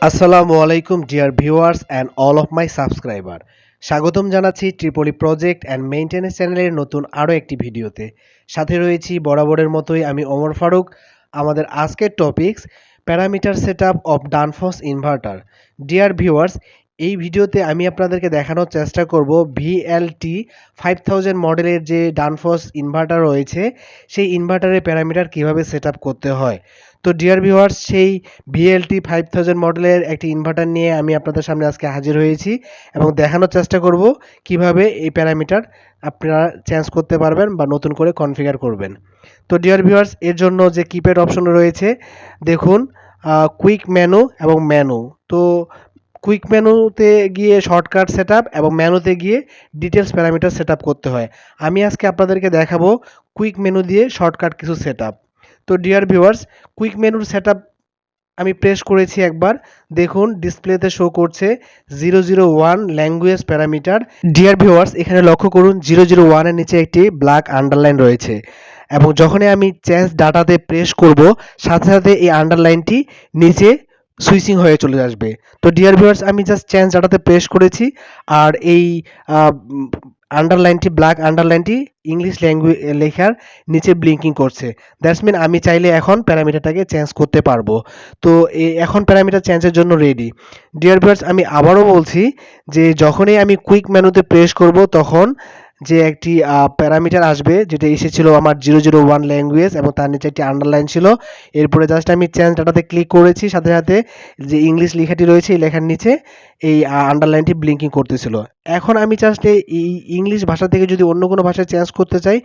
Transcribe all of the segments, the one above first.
আসসালামু আলাইকুম dear viewers and all of my subscriber. স্বাগতম জানাচ্ছি ট্রিপলি প্রজেক্ট অ্যান্ড মেইনটেনেন্স চ্যানেলের নতুন আরও একটি ভিডিওতে। সাথে রয়েছি বরাবরের মতোই আমি ওমর ফারুক। আমাদের আজকের topics parameter setup of Danfoss inverter. Dear viewers, এই ভিডিওতে আমি আপনাদেরকে দেখানোর চেষ্টা করব VLT 5000 মডেলের যে ডানফস ইনভার্টার রয়েছে সেই ইনভার্টারের প্যারামিটার কিভাবে সেটআপ করতে হয়। তো ডিয়ার ভিউয়ার্স, সেই VLT 5000 মডেলের একটি ইনভার্টার নিয়ে আমি আপনাদের সামনে আজকে হাজির হয়েছি এবং দেখানোর চেষ্টা করব কিভাবে এই প্যারামিটার আপনারা চেঞ্জ করতে পারবেন বা নতুন করে কনফিগার করবেন। তো ডিয়ার ভিউয়ার্স, এর জন্য যে কিপ্যাড অপশন রয়েছে দেখুন, কুইক মেনু এবং মেনু। তো কুইক মেনুতে গিয়ে শর্টকাট সেটআপ এবং মেনুতে গিয়ে ডিটেলস প্যারামিটার সেটআপ করতে হয়। আমি আজকে আপনাদেরকে দেখাবো কুইক মেনু দিয়ে শর্টকাট কিছু সেটআপ। তো ডিয়ার ভিউয়ার্স, কুইক মেনুর সেটআপ আমি প্রেস করেছি একবার, দেখুন ডিসপ্লেতে শো করছে 001 ল্যাঙ্গুয়েজ প্যারামিটার। ডিয়ার ভিউয়ার্স, এখানে লক্ষ্য করুন 001 এর নিচে একটি ব্ল্যাক আন্ডারলাইন রয়েছে এবং যখনই আমি চেঞ্জ ডাটাতে প্রেস করব সাথে সাথে এই আন্ডারলাইনটি নিচে সুইচিং হয়ে চলে আসবে। তো ডিয়ার ভিউয়ার্স, আমি জাস্ট চেঞ্জ ডাটাতে প্রেস করেছি আর এই আন্ডারলাইনটি, ব্ল্যাক আন্ডারলাইনটি ইংলিশ ল্যাঙ্গুয়েজ লেখার নিচে ব্লিঙ্কিং করছে। দ্যাটস মিন আমি চাইলে এখন প্যারামিটারটাকে চেঞ্জ করতে পারবো। তো এখন প্যারামিটার চেঞ্জের জন্য রেডি। ডিয়ার ভিউয়ার্স, আমি আবারও বলছি যে যখনই আমি কুইক মেনুতে প্রেস করব তখন যে একটি প্যারামিটার আসবে, যেটা এসেছিল আমার 001 ল্যাঙ্গুয়েজ এবং তার নিচে একটি আন্ডারলাইন ছিল। এরপরে জাস্ট আমি চেঞ্জ ডাটাতে ক্লিক করেছি, সাথে সাথে যে ইংলিশ লেখাটি রয়েছে এই লেখার নিচে এই আন্ডারলাইনটি ব্লিঙ্কিং করতেছিল। এখন আমি জাস্ট এই ইংলিশ ভাষা থেকে যদি অন্য কোনো ভাষায় চেঞ্জ করতে চাই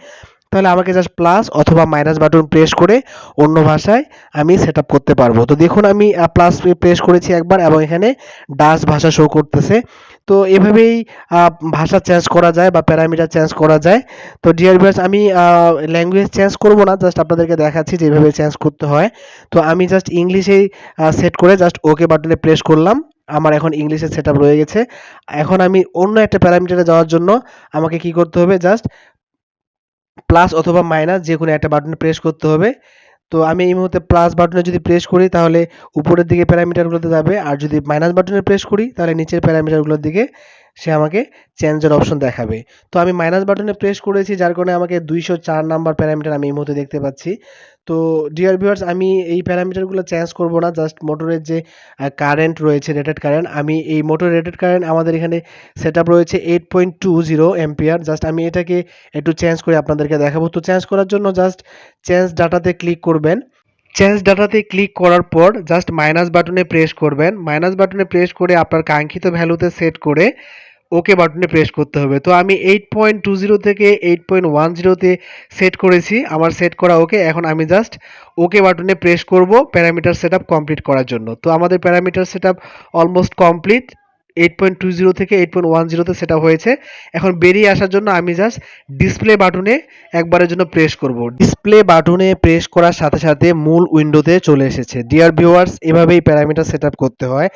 তাহলে আমাকে জাস্ট প্লাস অথবা মাইনাস বাটন প্রেস করে অন্য ভাষায় আমি সেট আপ করতে পারবো। তো দেখুন আমি প্লাস প্রেস করেছি একবার এবং এখানে ডাচ ভাষা শো করতেছে। তো এভাবেই ভাষা চেঞ্জ করা যায় বা প্যারামিটার চেঞ্জ করা যায়। তো ডিয়ার ভিউয়ার্স, আমি ল্যাঙ্গুয়েজ চেঞ্জ করব না, জাস্ট আপনাদেরকে দেখাচ্ছি যে এভাবে চেঞ্জ করতে হয়। তো আমি জাস্ট ইংলিশেই সেট করে জাস্ট ওকে বাটনে প্রেস করলাম। আমার এখন ইংলিশের সেট আপ রয়ে গেছে। এখন আমি অন্য একটা প্যারামিটারে যাওয়ার জন্য আমাকে কি করতে হবে, জাস্ট প্লাস অথবা মাইনাস যে কোনো একটা বাটনে প্রেস করতে হবে। তো আমি এই মুহূর্তে প্লাস বাটনে যদি প্রেস করি তাহলে উপরের দিকে প্যারামিটারগুলোতে যাবে, আর যদি মাইনাস বাটনে প্রেস করি তাহলে নিচের প্যারামিটারগুলোর দিকে সে আমাকে চেঞ্জের অপশন দেখাবে। তো আমি মাইনাস বাটনে প্রেস করেছি যার কারণে আমাকে 204 নাম্বার প্যারামিটার আমি এই মুহূর্তে দেখতে পাচ্ছি। তো ডিয়ার ভিউয়ার্স, আমি এই প্যারামিটারগুলো চেঞ্জ করব না, জাস্ট মোটরের যে কারেন্ট রয়েছে, রেটেড কারেন্ট, আমি এই মোটর রেটেড কারেন্ট আমাদের এখানে সেট আপ রয়েছে 8.20 এম্পিয়ার। জাস্ট আমি এটাকে একটু চেঞ্জ করে আপনাদেরকে দেখাবো। তো চেঞ্জ করার জন্য জাস্ট চেঞ্জ ডাটাতে ক্লিক করবেন। চেঞ্জ ডাটাতে ক্লিক করার পর জাস্ট মাইনাস বাটনে প্রেস করবেন। মাইনাস বাটনে প্রেস করে আপনার কাঙ্ক্ষিত ভ্যালুতে সেট করে ওকে বাটনে প্রেস করতে হবে। তো আমি 8.20 থেকে 8.10 তে সেট করেছি, আমার সেট করা ওকে। এখন আমি জাস্ট ওকে বাটনে প্রেস করব প্যারামিটার সেটআপ কমপ্লিট করার জন্য। তো আমাদের প্যারামিটার সেটআপ অলমোস্ট কমপ্লিট। 8.20 থেকে 8.10 তে সেটা হয়েছে। এখন বেরিয়ে আসার জন্য আমি জাস্ট ডিসপ্লে বাটনে একবারের জন্য প্রেস করব। ডিসপ্লে বাটনে প্রেস করার সাথে সাথে মূল উইন্ডোতে চলে এসেছে। ডিয়ার ভিউয়ার্স, এভাবেই প্যারামিটার সেটআপ করতে হয়।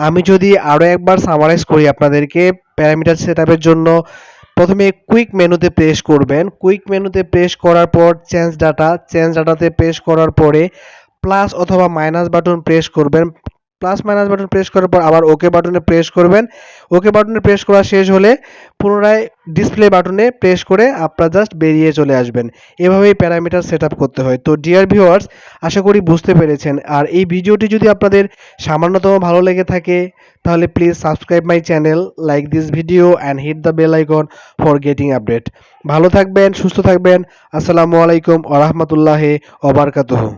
আমি যদি আরও একবার সামারাইজ করি আপনাদেরকে, প্যারামিটার সেটআপের জন্য প্রথমে কুইক মেনুতে প্রেস করবেন। কুইক মেনুতে প্রেস করার পর চেঞ্জ ডাটাতে প্রেস করার পরে প্লাস অথবা মাইনাস বাটন প্রেস করবেন। প্লাস মাইনাস বাটন প্রেস করার পর আবার ওকে বাটনে প্রেস করবেন। ওকে বাটনে প্রেস করা শেষ হলে পুনরায় ডিসপ্লে বাটনে প্রেস করে আপনারা জাস্ট বেরিয়ে চলে আসবেন। এভাবেই প্যারামিটার সেট আপ করতে হয়। তো ডিয়ার ভিউয়ার্স, আশা করি বুঝতে পেরেছেন। আর এই ভিডিওটি যদি আপনাদের সামান্যতম ভালো লেগে থাকে তাহলে please subscribe my channel, like this video and hit the bell icon for getting update. ভালো থাকবেন, সুস্থ থাকবেন। আসসালামু আলাইকুম ওয়া রাহমাতুল্লাহি ওয়া বারাকাতুহু।